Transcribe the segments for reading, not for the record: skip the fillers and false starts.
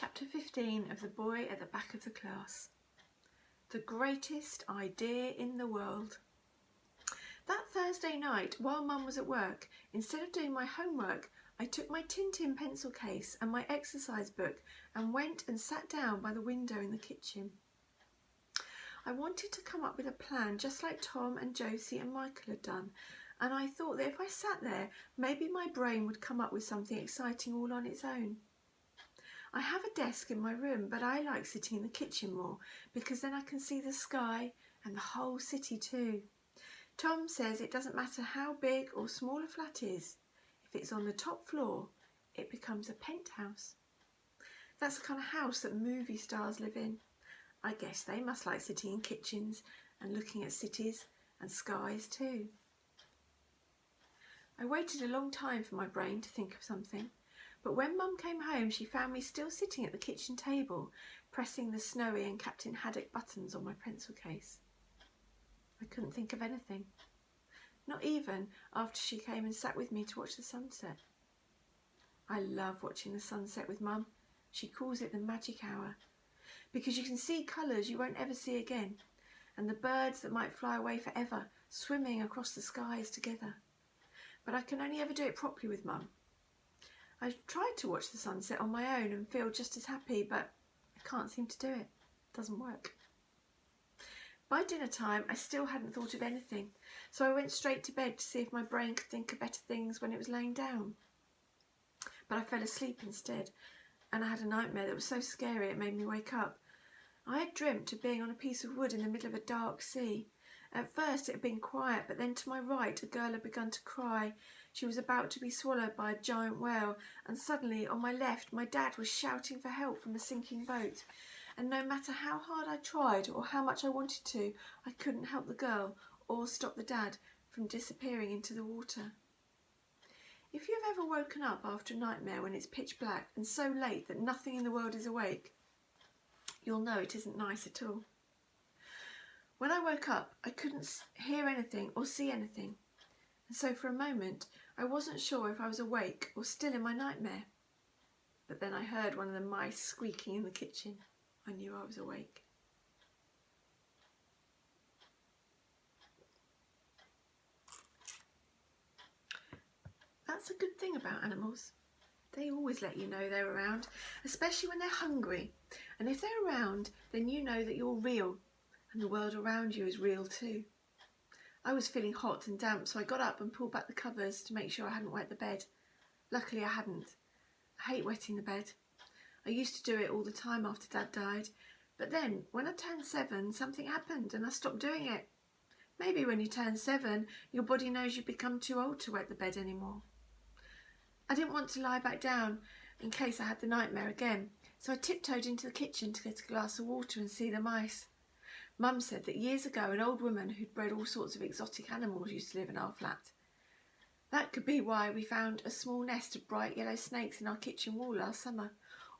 Chapter 15 of The Boy at the Back of the Class. The greatest idea in the world. That Thursday night, while Mum was at work, instead of doing my homework, I took my Tintin pencil case and my exercise book and went and sat down by the window in the kitchen. I wanted to come up with a plan just like Tom and Josie and Michael had done, and I thought that if I sat there, maybe my brain would come up with something exciting all on its own. I have a desk in my room, but I like sitting in the kitchen more because then I can see the sky and the whole city too. Tom says it doesn't matter how big or small a flat is. If it's on the top floor, it becomes a penthouse. That's the kind of house that movie stars live in. I guess they must like sitting in kitchens and looking at cities and skies too. I waited a long time for my brain to think of something. But when Mum came home, she found me still sitting at the kitchen table, pressing the Snowy and Captain Haddock buttons on my pencil case. I couldn't think of anything, not even after she came and sat with me to watch the sunset. I love watching the sunset with Mum. She calls it the magic hour, because you can see colours you won't ever see again, and the birds that might fly away forever, swimming across the skies together. But I can only ever do it properly with Mum. I've tried to watch the sunset on my own and feel just as happy, but I can't seem to do it. It doesn't work. By dinner time, I still hadn't thought of anything, so I went straight to bed to see if my brain could think of better things when it was laying down. But I fell asleep instead, and I had a nightmare that was so scary it made me wake up. I had dreamt of being on a piece of wood in the middle of a dark sea. At first it had been quiet, but then to my right a girl had begun to cry. She was about to be swallowed by a giant whale, and suddenly on my left my dad was shouting for help from a sinking boat. And no matter how hard I tried or how much I wanted to, I couldn't help the girl or stop the dad from disappearing into the water. If you've ever woken up after a nightmare when it's pitch black and so late that nothing in the world is awake, you'll know it isn't nice at all. When I woke up, I couldn't hear anything or see anything, and so for a moment I wasn't sure if I was awake or still in my nightmare. But then I heard one of the mice squeaking in the kitchen. I knew I was awake. That's a good thing about animals. They always let you know they're around, especially when they're hungry. And if they're around, then you know that you're real, and the world around you is real too. I was feeling hot and damp, so I got up and pulled back the covers to make sure I hadn't wet the bed. Luckily I hadn't. I hate wetting the bed. I used to do it all the time after Dad died, but then when I turned 7, something happened and I stopped doing it. Maybe when you turn 7, your body knows you've become too old to wet the bed anymore. I didn't want to lie back down in case I had the nightmare again, so I tiptoed into the kitchen to get a glass of water and see the mice. Mum said that years ago an old woman who'd bred all sorts of exotic animals used to live in our flat. That could be why we found a small nest of bright yellow snakes in our kitchen wall last summer,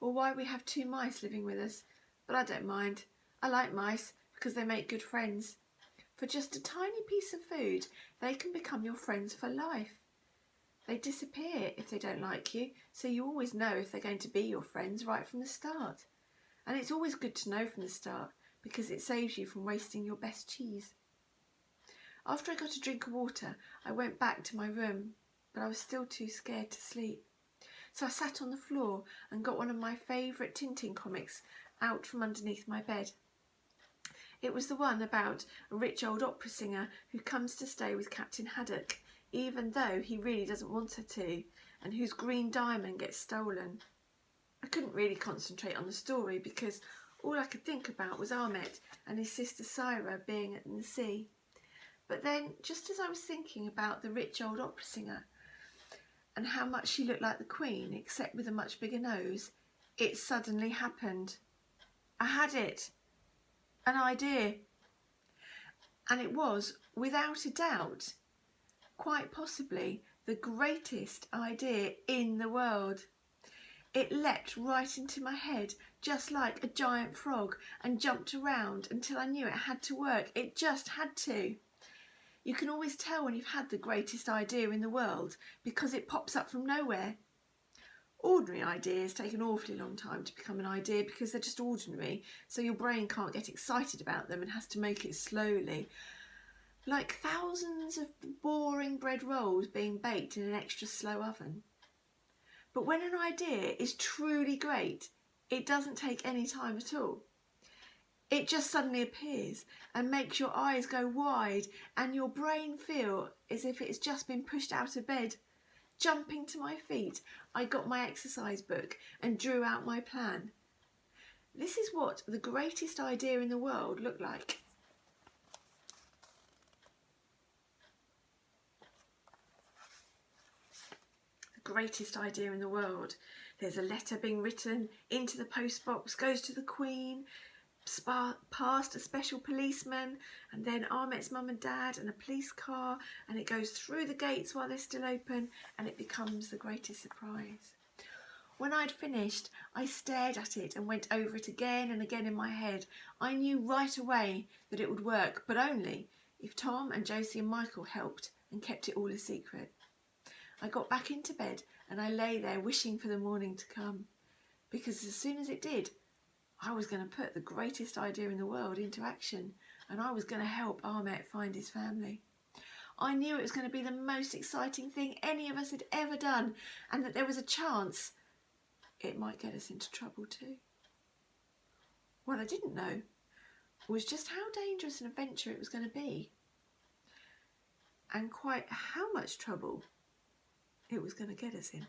or why we have 2 mice living with us. But I don't mind. I like mice because they make good friends. For just a tiny piece of food, they can become your friends for life. They disappear if they don't like you, so you always know if they're going to be your friends right from the start. And it's always good to know from the start, because it saves you from wasting your best cheese. After I got a drink of water, I went back to my room, but I was still too scared to sleep. So I sat on the floor and got one of my favourite Tintin comics out from underneath my bed. It was the one about a rich old opera singer who comes to stay with Captain Haddock, even though he really doesn't want her to, and whose green diamond gets stolen. I couldn't really concentrate on the story because all I could think about was Ahmet and his sister Syra being in the sea. But then, just as I was thinking about the rich old opera singer and how much she looked like the Queen, except with a much bigger nose, it suddenly happened. I had it. An idea. And it was, without a doubt, quite possibly the greatest idea in the world. It leapt right into my head, just like a giant frog, and jumped around until I knew it had to work. It just had to. You can always tell when you've had the greatest idea in the world because it pops up from nowhere. Ordinary ideas take an awfully long time to become an idea because they're just ordinary, so your brain can't get excited about them and has to make it slowly. Like thousands of boring bread rolls being baked in an extra slow oven. But when an idea is truly great, it doesn't take any time at all. It just suddenly appears and makes your eyes go wide and your brain feel as if it's just been pushed out of bed. Jumping to my feet, I got my exercise book and drew out my plan. This is what the greatest idea in the world looked like. The greatest idea in the world. There's a letter being written into the post box, goes to the Queen, past a special policeman, and then Ahmet's mum and dad and a police car, and it goes through the gates while they're still open, and it becomes the greatest surprise. When I'd finished, I stared at it and went over it again and again in my head. I knew right away that it would work, but only if Tom and Josie and Michael helped and kept it all a secret. I got back into bed and I lay there wishing for the morning to come, because as soon as it did, I was going to put the greatest idea in the world into action, and I was going to help Ahmet find his family. I knew it was going to be the most exciting thing any of us had ever done, and that there was a chance it might get us into trouble too. What I didn't know was just how dangerous an adventure it was going to be, and quite how much trouble it was going to get us in.